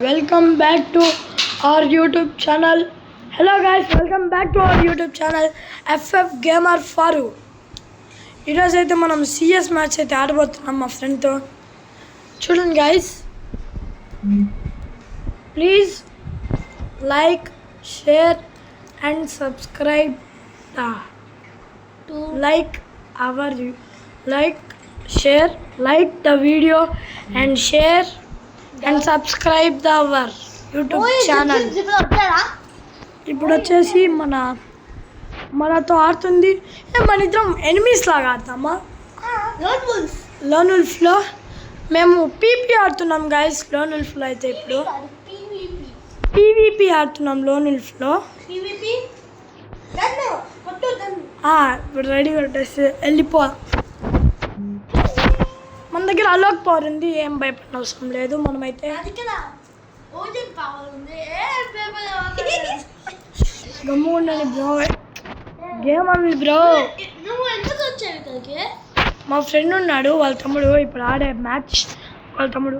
Welcome back to our YouTube channel. Hello guys, welcome back to our YouTube channel FF Gamer Faru. ఈరోజు అయితే మనం CS match అయితే ఆడబోతున్నాం మా ఫ్రెండ్తో. చూడండి guys, please like, share and subscribe like the video and share and subscribe our YouTube channel. ఇప్పుడు వచ్చేసి మనతో ఆడుతుంది. మన ఇద్దరం ఎనిమీస్ లాగా ఆడతామా? లోన్ వుల్ఫ్లో మేము పీపీ ఆడుతున్నాం గైస్. లోన్ వుల్ఫ్లో అయితే ఇప్పుడు పీవీపీ ఆడుతున్నాం. లోన్ వుల్ఫ్లో ఇప్పుడు రెడీ కొట్టేసి వెళ్ళిపో. మన దగ్గర అలోక్ పవర్ ఉంది, ఏం భయపడిన అవసరం లేదు. మనమైతే గమ్ము ఉండండి బ్రో, గేమ్ అంది బ్రో. మా ఫ్రెండ్ ఉన్నాడు, వాళ్ళ తమ్ముడు ఇప్పుడు ఆడే మ్యాచ్. వాళ్ళ తమ్ముడు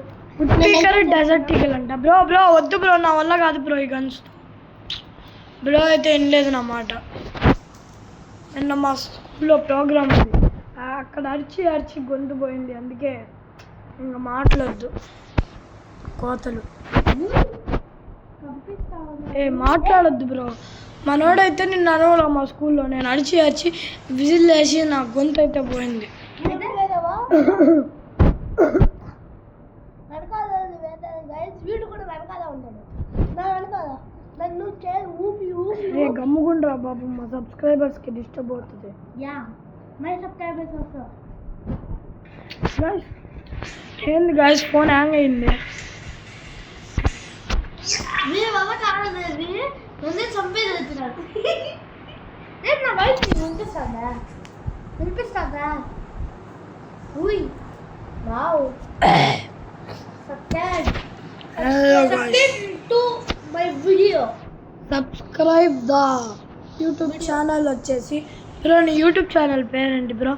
స్పీకర్ డెజర్ట్ ఈగల్ అంట. బ్రో వద్దు బ్రో, నా వల్ల కాదు బ్రో ఈ గన్స్. బ్రో అయితే ఏం లేదు నా మాట. నిన్న మా స్కూల్లో ప్రోగ్రామ్ ఉంది, అక్కడ అరిచి గొంతు పోయింది. అందుకే ఇంకా మాట్లాడద్దు, కోతలు మాట్లాడద్దు బ్రో. మనోడైతే నిన్న అరవలా మా స్కూల్లో. నేను అరిచి విజిల్ వేసి నా గొంతు అయితే పోయింది. గమ్ముగుండ్రా బాబు, మా సబ్స్క్రైబర్స్కి డిస్టర్బ్ అవుతుంది. ఏంది గాయస్, ఫోన్ హ్యాంగ్ అయింది. సబ్స్క్రైబ్ ద యూట్యూబ్ ఛానల్ వచ్చేసి. బ్రో నీ యూట్యూబ్ ఛానల్ పేరేంటి bro?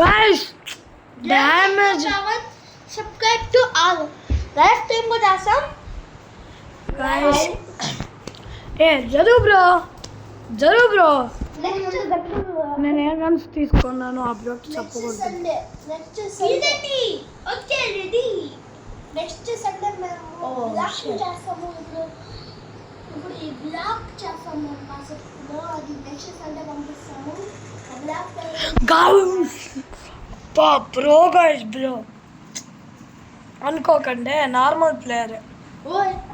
Guys, damage. Subscribe to all. Last time was awesome. Guys, జరుగు బ్రో. నేను ఏ గన్స్ తీసుకున్నాను ఆ బ్రోకి చెప్పకూడదు. నెక్స్ట్ సండే మేము బ్లాక్ చేస్తాము. ఇప్పుడు ఈ బ్లాక్ చేస్తాము కాసేపులో, అది నెక్స్ట్ సండే పంపిస్తాము. బ్రో అనుకోకండి, నార్మల్ ప్లేయర్.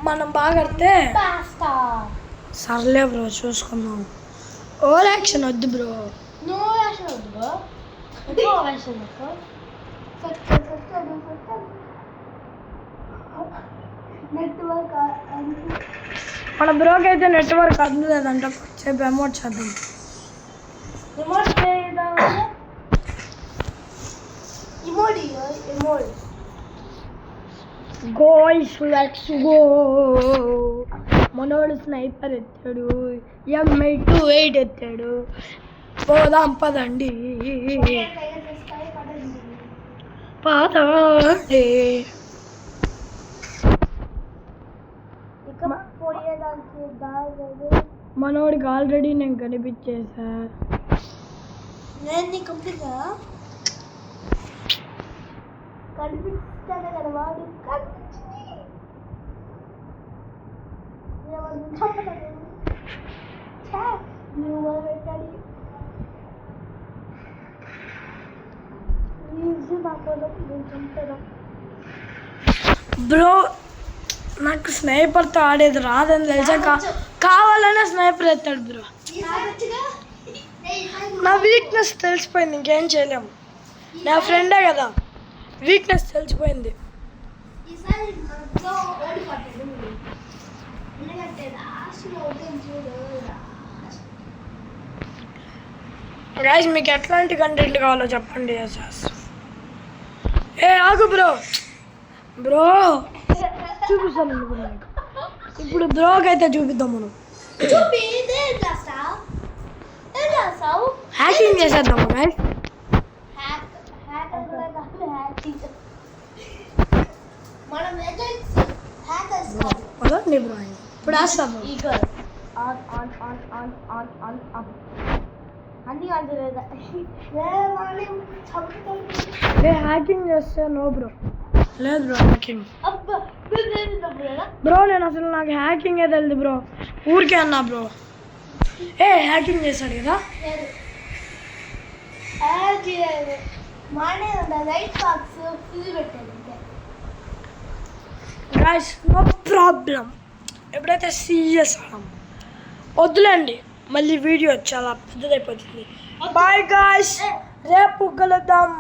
మనం బాగా ఆడితే సర్లే బ్రో, చూసుకుందాం. ఓవర్ యాక్షన్ వద్దు బ్రో. మన బ్రోకి అయితే నెట్వర్క్ అందలేదంట. చెప్పి అమౌంట్ చేద్దాం. గోయిస్ లెట్స్ గో. మనోడు స్నైపర్ ఎత్తాడు, M828 ఎత్తాడు. పోదాం పదండి. మనోడికి ఆల్రెడీ నేను కనిపించేసా. నేను నీకు కనిపిస్తాను కదా, వాడు బ్రో నాకు స్నైపర్తో ఆడేది రాదని తెలిసా కావాలనే స్నైపర్ ఎత్తాడు బ్రో. నా వీక్నెస్ తెలిసిపోయింది, ఇంకేం చేయలేము. నా ఫ్రెండే కదా, వీక్నెస్ తెలిసిపోయింది. గైస్ మీకు ఎట్లాంటి కంటెంట్ కావాలో చెప్పండి. ఆగు బ్రో చూపిస్తాను ఇప్పుడు. బ్రోకి అయితే చూపిద్దాం మనం. హ్యాకింగ్ చేసేద్దాము గైస్. హ్యాకింగ్. మనం ఏజెంట్స్ హ్యాకర్స్ కాదు. వదండి బ్రో ఇప్పుడు వేస్తాము. Eagle on on on on on on on అన్నీ ఆన్ చేయలేదా? హ్యాకింగ్ చేస్తే నో బ్రో. లేదు బ్రో హ్యాకింగ్. అబ్బా నువ్వు బ్రో నేను అసలు నాకు హ్యాకింగే తెలియదు బ్రో, ఊరికే అన్నా బ్రో. హ్యాకింగ్ చేశాడు కదా. మానే లైట్ బాక్స్ ఫుల్ పెట్టాడు. Guys no problem. ఎప్పుడైతే సీరియస్ ఆడాం వద్దులేండి, మళ్ళీ వీడియో చాలా పెద్దదైపోతుంది. బాయ్ గాయ్స్, రేపు కలుద్దాం.